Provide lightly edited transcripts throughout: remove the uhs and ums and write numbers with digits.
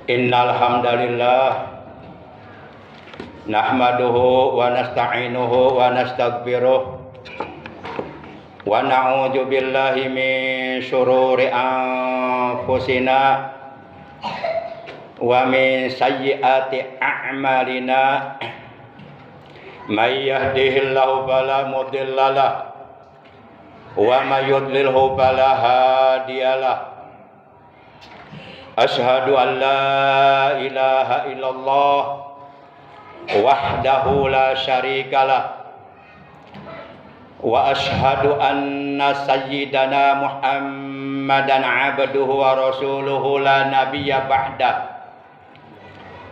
Innal hamdalillah nahmaduhu wa nasta'inuhu wa nastaghfiruh wa na'udzu billahi min syururi anfusina wa min sayyiati a'malina. May yahdihillahu fala mudhillalah wa may yudlilhu fala hadiyalah. Asyhadu an la ilaha illallah wahdahu la syarikalah wa asyhadu anna sayyidana Muhammadan abduhu wa rasuluhu la nabiyya ba'da.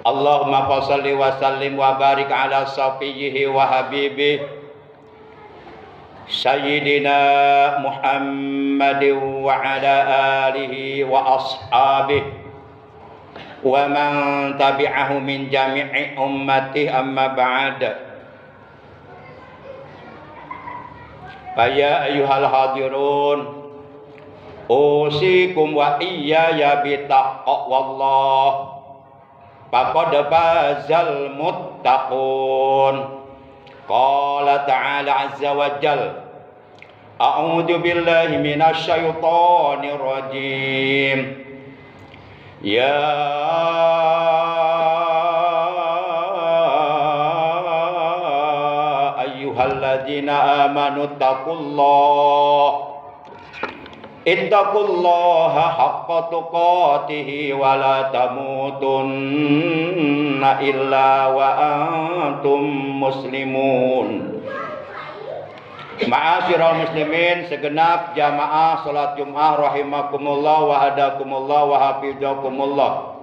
Allahumma shalli wa sallim wa barik ala safiyhi wa habibihi Sayyidina Muhammadin wa ala alihi wa ashabihi wa man tabi'ahu min jami'i ummati amma ba'd. Ya ayyuhal hadirun, usikum wa iyaya bitaqwallah faqad fazal muttaqun. Qala ta'ala azza wa jal, a'udzu billahi minasy syaithanir rajim. Ya ayyuhalladzina amanu ittaqullaha haqqa tuqatih wa la tamutunna illa wa antum muslimun. Ma'asyiral muslimin, segenap jamaah salat Jumat rahimakumullah wa hadakumullah wa hafizakumullah.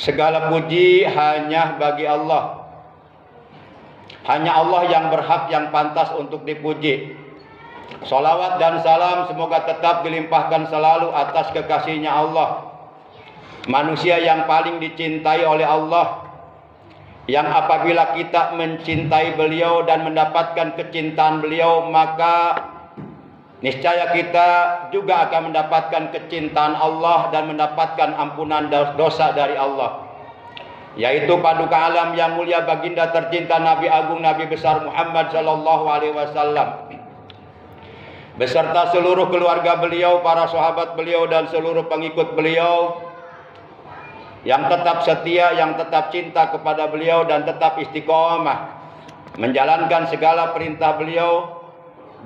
Segala puji hanya bagi Allah. Hanya Allah yang berhak, yang pantas untuk dipuji. Salawat dan salam semoga tetap dilimpahkan selalu atas kekasihnya Allah, manusia yang paling dicintai oleh Allah, yang apabila kita mencintai beliau dan mendapatkan kecintaan beliau, maka niscaya kita juga akan mendapatkan kecintaan Allah dan mendapatkan ampunan dosa dari Allah, yaitu paduka alam yang mulia baginda tercinta Nabi Agung Nabi besar Muhammad sallallahu alaihi wasallam beserta seluruh keluarga beliau, para sahabat beliau dan seluruh pengikut beliau yang tetap setia, yang tetap cinta kepada beliau dan tetap istiqomah menjalankan segala perintah beliau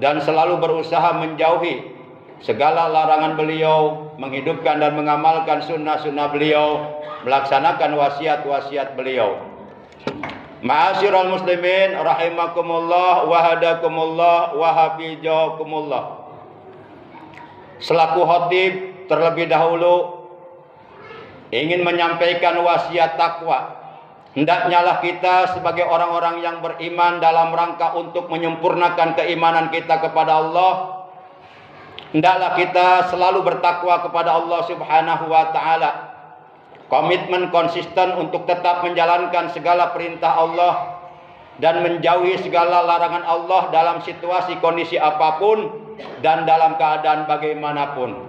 dan selalu berusaha menjauhi segala larangan beliau, menghidupkan dan mengamalkan sunnah-sunnah beliau, melaksanakan wasiat-wasiat beliau. Ma'asyiral muslimin rahimakumullah wa hadakumullah wa hafizakumullah. Selaku khatib terlebih dahulu ingin menyampaikan wasiat takwa. Hendaknyalah kita sebagai orang-orang yang beriman dalam rangka untuk menyempurnakan keimanan kita kepada Allah, hendaklah kita selalu bertakwa kepada Allah Subhanahu wa taala. Komitmen konsisten untuk tetap menjalankan segala perintah Allah dan menjauhi segala larangan Allah dalam situasi kondisi apapun dan dalam keadaan bagaimanapun.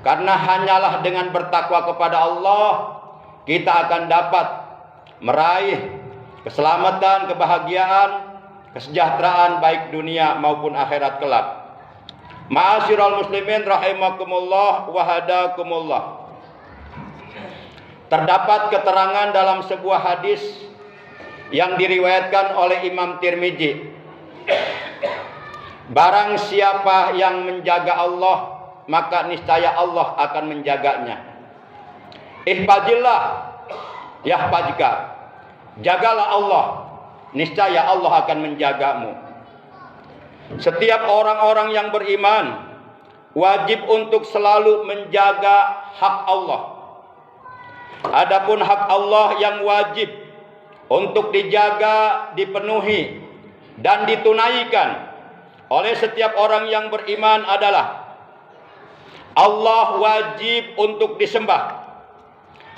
Karena hanyalah dengan bertakwa kepada Allah kita akan dapat meraih keselamatan, kebahagiaan, kesejahteraan baik dunia maupun akhirat kelak. Ma'asyiral muslimin rahimakumullah wa hadakumullah. Terdapat keterangan dalam sebuah hadis yang diriwayatkan oleh Imam Tirmidzi. Barang siapa yang menjaga Allah, maka niscaya Allah akan menjaganya. Ihfazillah yahfazka. Jagalah Allah, niscaya Allah akan menjagamu. Setiap orang-orang yang beriman wajib untuk selalu menjaga hak Allah. Adapun hak Allah yang wajib untuk dijaga, dipenuhi dan ditunaikan oleh setiap orang yang beriman adalah Allah wajib untuk disembah.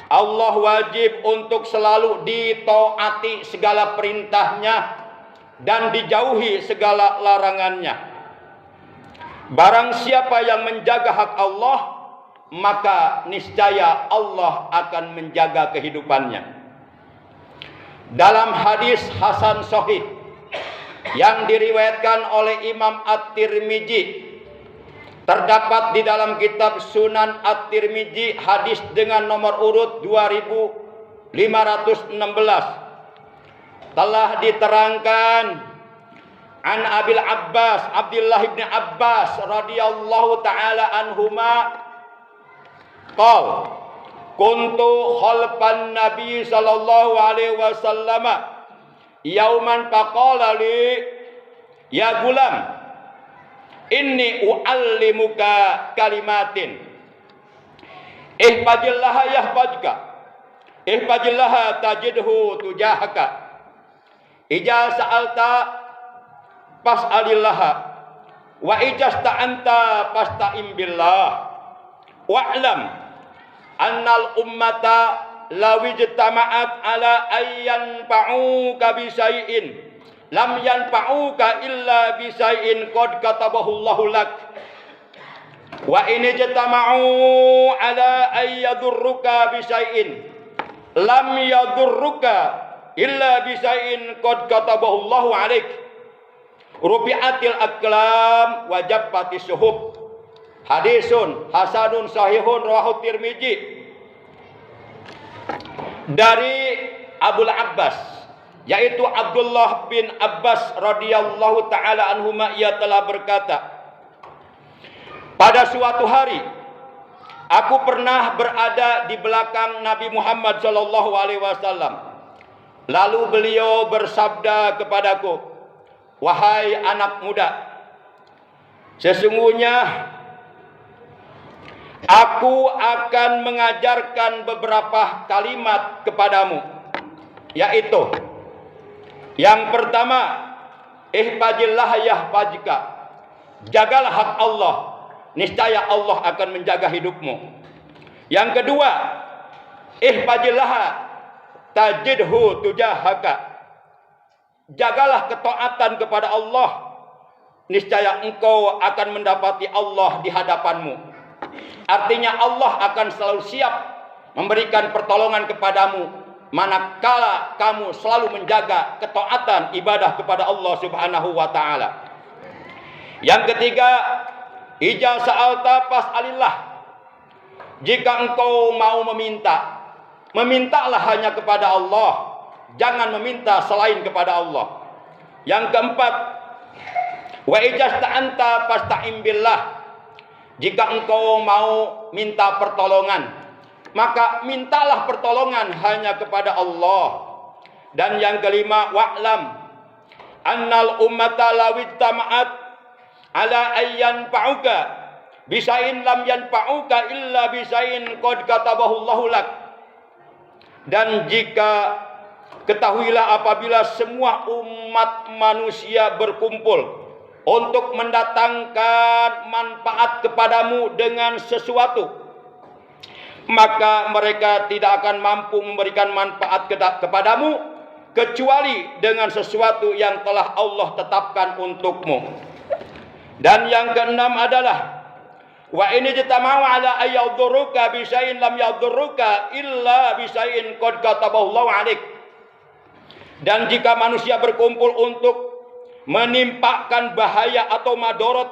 Allah wajib untuk selalu ditaati segala perintahnya dan dijauhi segala larangannya. Barang siapa yang menjaga hak Allah, maka niscaya Allah akan menjaga kehidupannya. Dalam hadis hasan sahih yang diriwayatkan oleh Imam At-Tirmizi, terdapat di dalam kitab Sunan At-Tirmizi hadis dengan nomor urut 2516, telah diterangkan an Abil Abbas Abdullah bin Abbas radhiyallahu taala anhuma qol kuntu khalfan Nabi sallallahu alaihi wasallam yauman faqala li ya gulam inni uallimuka kalimatin ihfazillaha yahfazka ihfazillaha tajidhu tujahaka ija sa'alta fas'alillaha wa ijasta'anta fasta'in billah wa'lam annal ummata law ijtama'at ala ayyan fa'uka bi syai'in lam yanfa'uka illa bi syai'in qad katabahu Allahu lak wa in ijtama'u ala ayyadurruka bi syai'in lam yadurruka illa bi syai'in qad katabahu Allahu alaik rufi'atil aqlam wa jaffatis suhub. Hadisun hasanun sahihun rawahu Tirmizi. Dari Abul Abbas, yaitu Abdullah bin Abbas radhiyallahu taala anhuma, ia telah berkata, pada suatu hari aku pernah berada di belakang Nabi Muhammad sallallahu alaihi wasallam. Lalu beliau bersabda kepadaku, wahai anak muda, sesungguhnya aku akan mengajarkan beberapa kalimat kepadamu, yaitu yang pertama, ihfazillah yahfazka, jagalah hak Allah, niscaya Allah akan menjaga hidupmu. Yang kedua, ihfazillah tajidhu tujahaka, jagalah ketaatan kepada Allah, niscaya engkau akan mendapati Allah di hadapanmu. Artinya Allah akan selalu siap memberikan pertolongan kepadamu manakala kamu selalu menjaga ketaatan ibadah kepada Allah Subhanahu wa taala. Yang ketiga, ija sa'alta fas'alillah, jika engkau mau meminta, memintalah hanya kepada Allah, jangan meminta selain kepada Allah. Yang keempat, wa ijasta'anta fasta'in billah, jika engkau mau minta pertolongan, maka mintalah pertolongan hanya kepada Allah. Dan yang kelima, wa'lam annal ummata law ijtama'at ala ayyan fa'uka bisain lam yanfa'uka illa bisain qad katabahu Allahu lak. Dan jika ketahuilah, apabila semua umat manusia berkumpul untuk mendatangkan manfaat kepadamu dengan sesuatu, maka mereka tidak akan mampu memberikan manfaat kepadamu kecuali dengan sesuatu yang telah Allah tetapkan untukmu. Dan yang keenam adalah wa ini jitama'u ala ayyadurruka bisain lam yadurruka illa bisain qad katabahu Allahu alaik. Dan jika manusia berkumpul untuk menimpakan bahaya atau madorot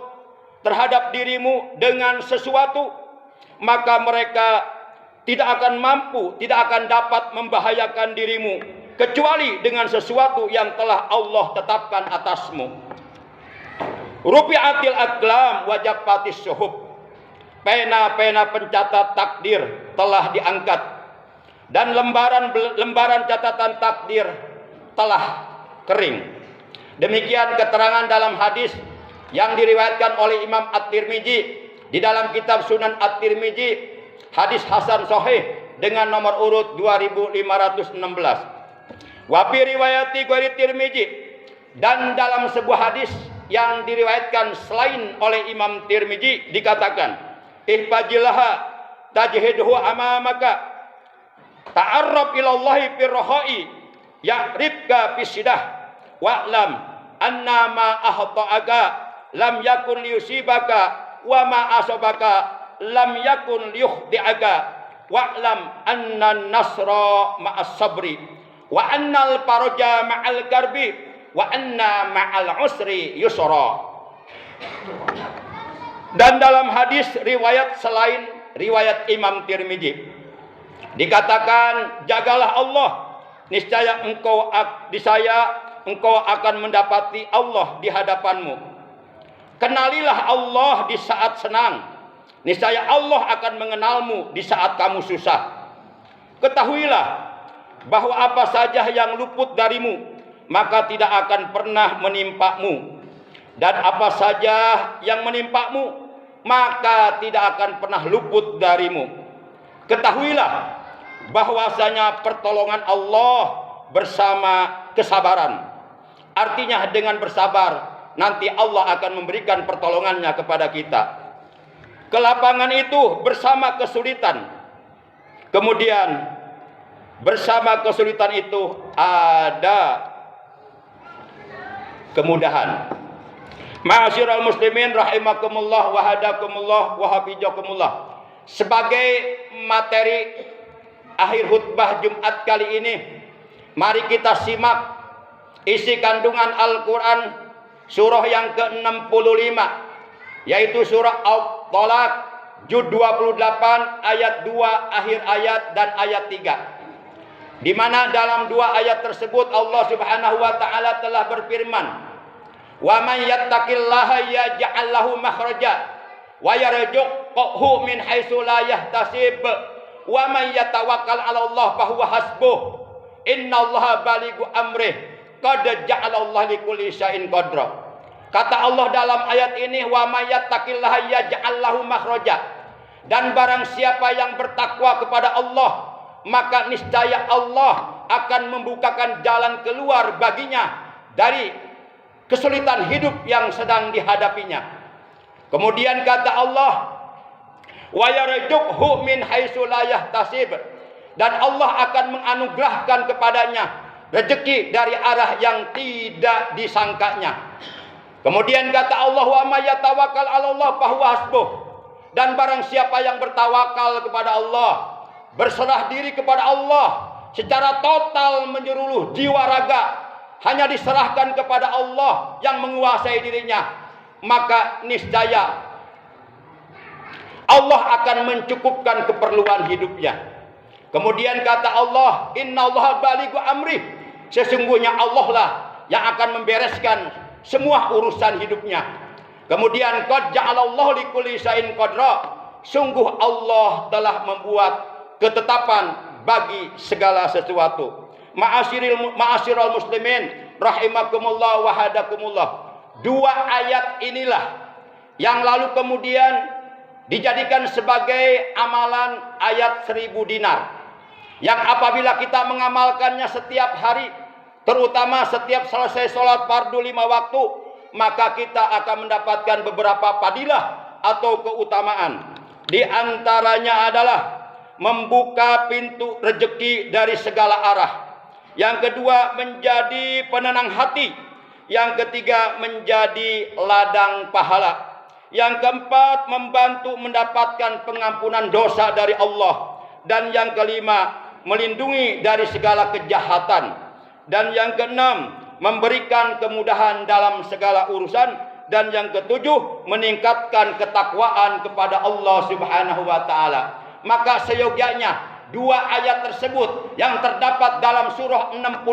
terhadap dirimu dengan sesuatu, maka mereka tidak akan mampu, tidak akan dapat membahayakan dirimu kecuali dengan sesuatu yang telah Allah tetapkan atasmu. Rufi'atil aqlam wa jaffatis suhub, pena-pena pencatat takdir telah diangkat dan lembaran catatan takdir telah kering. Demikian keterangan dalam hadis yang diriwayatkan oleh Imam At-Tirmizi di dalam kitab Sunan At-Tirmizi, hadis hasan sahih dengan nomor urut 2516. Wa fi riwayati ghairi Tirmizi, dan dalam sebuah hadis yang diriwayatkan selain oleh Imam Tirmizi dikatakan, ihfazillaha tajhidhu amamaka ta'arraf ilallahi firraha'i ya'rifka fisidah wa'lam anna ma ahta'aka lam yakun liyusibaka wa ma asabaka lam yakun liyukhdi'aka wa'lam anna nasra ma'as sabri wa annal faraja ma'al karbi wa anna ma'al usri yusra. Dan dalam hadis riwayat selain riwayat Imam Tirmidzi dikatakan, jagalah Allah, niscaya engkau akan mendapati Allah di hadapanmu. Kenalilah Allah di saat senang, niscaya Allah akan mengenalmu di saat kamu susah. Ketahuilah bahwa apa saja yang luput darimu, maka tidak akan pernah menimpamu. Dan apa saja yang menimpamu, maka tidak akan pernah luput darimu. Ketahuilah bahwasanya pertolongan Allah bersama kesabaran. Artinya dengan bersabar, nanti Allah akan memberikan pertolongannya kepada kita. Kelapangan itu bersama kesulitan. Kemudian bersama kesulitan itu ada kemudahan. Ma'asyiral muslimin rahimakumullah wa hadakumullah wa hafizakumullah. Sebagai materi akhir khutbah Jumat kali ini, mari kita simak isi kandungan Al-Quran surah yang ke-65, yaitu surah At-Talaq juz 28 ayat 2 akhir ayat dan ayat 3, di mana dalam dua ayat tersebut Allah Subhanahu wa taala telah berfirman, "Wa may yattaqillaha yaj'al lahu makhraja wa yarzuqhu min haitsu la yahtasib wa may yatawakkal 'ala Allah fa huwa hasbuh innallaha balighu amrih qad ja'alallahu likulli syai'in qadra." Kata Allah dalam ayat ini, "Wa may yattaqillaha yaj'al lahu makhraja." Dan barang siapa yang bertakwa kepada Allah, maka niscaya Allah akan membukakan jalan keluar baginya dari kesulitan hidup yang sedang dihadapinya. Kemudian kata Allah, "Wa yarzuqhu min haitsu la yahtasib." Dan Allah akan menganugerahkan kepadanya rezeki dari arah yang tidak disangkanya. Kemudian kata Allah, "Wa may yatawakkal 'ala Allah fa huwa hasbuh." Dan barang siapa yang bertawakal kepada Allah, berserah diri kepada Allah secara total menyeluruh jiwa raga, hanya diserahkan kepada Allah yang menguasai dirinya, maka niscaya Allah akan mencukupkan keperluan hidupnya. Kemudian kata Allah, "Innallaha balighu amrih." Sesungguhnya Allah lah yang akan membereskan semua urusan hidupnya. Kemudian qad ja'alallahu likulli syai'in qadra. Sungguh Allah telah membuat ketetapan bagi segala sesuatu. Ma'asyiral muslimin rahimakumullah wa hadakumullah. Dua ayat inilah yang lalu kemudian dijadikan sebagai amalan ayat 1000 dinar, yang apabila kita mengamalkannya setiap hari, terutama setiap selesai sholat fardu 5 waktu, maka kita akan mendapatkan beberapa fadilah atau keutamaan. Di antaranya adalah membuka pintu rezeki dari segala arah. Yang kedua, menjadi penenang hati. Yang ketiga, menjadi ladang pahala. Yang keempat, membantu mendapatkan pengampunan dosa dari Allah. Dan yang kelima, melindungi dari segala kejahatan. Dan yang keenam, memberikan kemudahan dalam segala urusan. Dan yang ketujuh, meningkatkan ketakwaan kepada Allah Subhanahu wa taala. Maka seyogyanya dua ayat tersebut yang terdapat dalam surah 65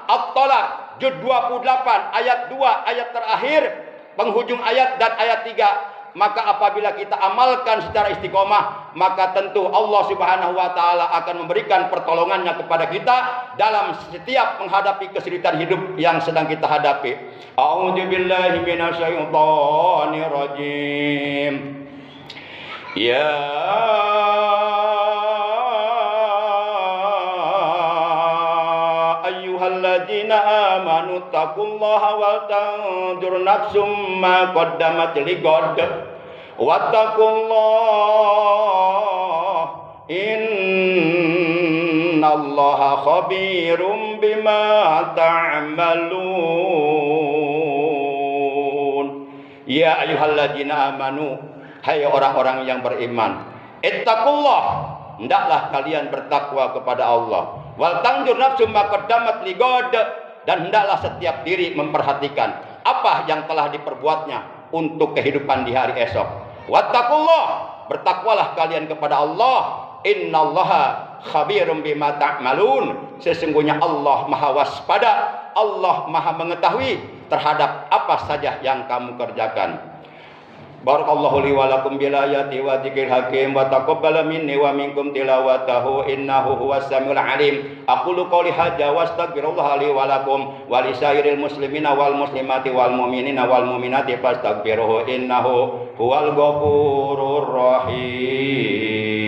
At-Talaq juz 28 ayat 2 ayat terakhir, penghujung ayat dan ayat 3, maka apabila kita amalkan secara istiqomah, maka tentu Allah Subhanahu wa taala akan memberikan pertolongannya kepada kita dalam setiap menghadapi kesulitan hidup yang sedang kita hadapi. A'udzubillahi minasyaitonir rajim. Ya ayyuhalladzina amanu taqullaha wal tanzur nafsum ma qaddamat lighad wattaqullaha innallaha khabirum bima ta'malun. Ya ayyuhalladzina amanu, hai orang-orang yang beriman, ittaqullah, hendaklah kalian bertakwa kepada Allah. Wal tanjur nafsum ma qaddamat ligad, dan hendaklah setiap diri memperhatikan apa yang telah diperbuatnya untuk kehidupan di hari esok. Wattaqullah, bertakwalah kalian kepada Allah. Innallaha khabirum bima ta'malun, sesungguhnya Allah maha waspada, Allah maha mengetahui terhadap apa saja yang kamu kerjakan. Barakallahu li wa lakum bil ayati wa dzikril hakim wa taqabbal minni wa minkum tilawatahu innahu huwas samiul alim. Aqulu qouli hadza wa astaghfirullah li wa lakum wa li sairil muslimina wal muslimati wal mu'minina wal mu'minati fastaghfiruhu innahu huwal ghafurur rahim.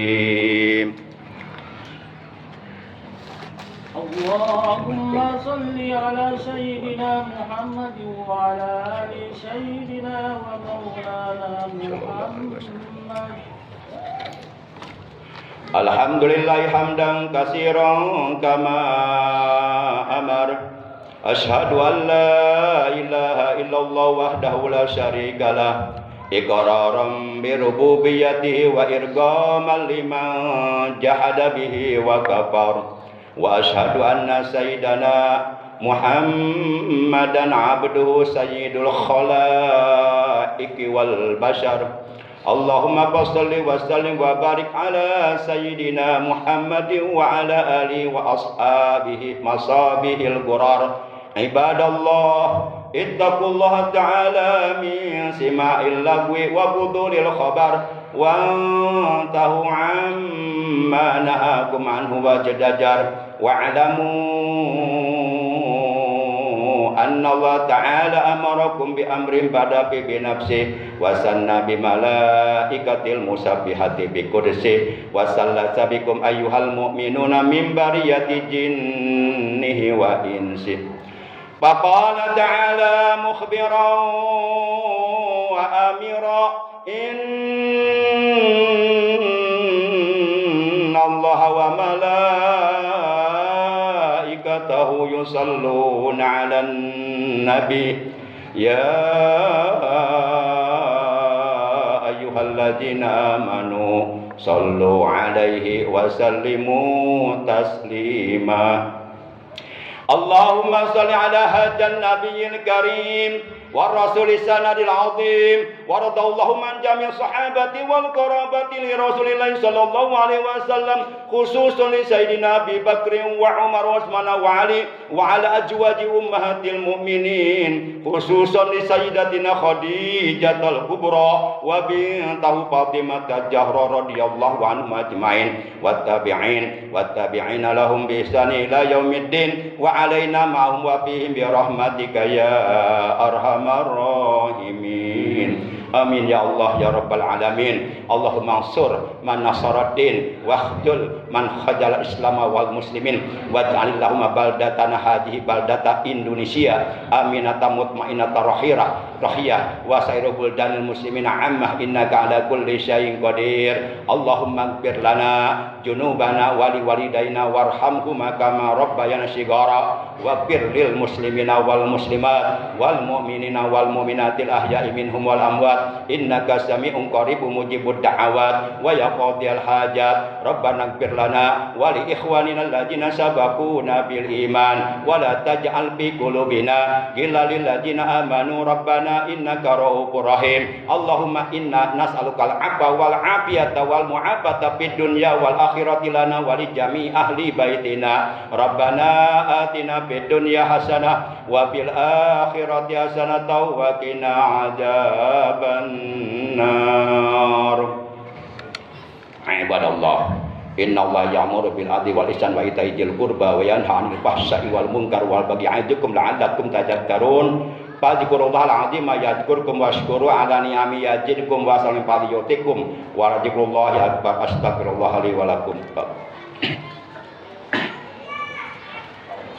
Allahumma salli ala sayyidina Muhammad wa ala ali sayyidina wa maulana Muhammad. Alhamdulillah hamdan katsiran kama amar. Asyhadu an la ilaha illallah wahdahu la syarikalah, iqraran bi rububiyyatihi wa irghaman liman jahada bihi wa kafar. Wa asyhadu anna sayyidana Muhammadan abduhu sayyidul khalaiqi wal bashar. Allahumma shalli wa sallim wa barik ala sayyidina Muhammadin wa ala alihi wa ashabihi masabihil gurar. Ibadallah, ittaqullaha ta'ala min sima'il lagwi wa budulil khabar wa tahu amma nahakum anhu wa jadajar wa'lamu anna Allah ta'ala amarakum bi amrin bada bi nafsi wa sanna bi malaikatil musabbihati bi qudsi wa sallata bikum ayyuhal mu'minuna min bariyati jinnihi wa insi. Faqala ta'ala mukhbiran wa amira inna Allah wa malaikatahu yusalluna 'alan nabi ya ayyuhalladzina amanu sallu 'alaihi wa sallimu taslima. Allahumma salli ala hadzal nabiyil karim wa rasulis sanadil azim wa radallahu man jami' sahabati wal qarabati li Rasulillah sallallahu alaihi wasallam, khususan li Sayyidina Abi Bakr wa Umar wa Utsman wa Ali wa ala azwaji ummahatil mu'minin, khususan li Sayyidatina Khadijatul Kubra wa bintahu Fatimah Zahra radhiyallahu anhum ajmain wattabi'in wattabi'ina lahum bi ihsan ila yaumiddin wa alaina ma'hum wa fihim bi rahmatika ya arhamar rahimin. Amin ya Allah ya rabbal alamin. Allahumma ansur man nasaraddin wakhdul man khajal islam wal muslimin waj'alillahumma baldatana hadhihi baldata Indonesia aminatan mutmainnatan rahiyah wa sairu buldanil muslimina ammah innaka ala kulli syai'in qadir. Allahumma ighfir lana junubana wali walidaina warhamhuma kama rabbayana shighara waghfir lil muslimina wal muslimat wal mu'minina wal mu'minatil ahya'i minhum wal amwat innaka sami'un qaribun mujibud da'awat wa yaqdiyal hajat. Rabbana ighfir lana wa li ikhwanina alladziina sabaquna bil iman wa la taj'al fi qulubina ghillan lil ladziina amanu rabbana innaka ra'ufur rahim. Allahumma inna nas'alukal 'afwa wal 'afiyata wal mu'afata fid dunya wal akhirati lana wa li jami' ahli baitina. Rabbana atina fid dunya hasanah wa fil akhirati hasanah wa qina adzabannar. Ibadallah, innallaha ya'muru bil 'adli wal ihsani wa ita'i dzil qurba wa yanha 'anil fahsya'i wal munkar wal baghi ya'idukum la'allakum tadhakkarun. Fadhkurullahal 'azima yadhkurkum washkuru 'ala ni'ami yazidkum wa salim fadhiyutikum wa radhikullahi akbar. Astaghfirullah li wa lakum.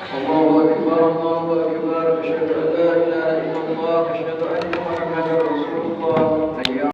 Allahu akbar, Allahu akbar, asyhadu an la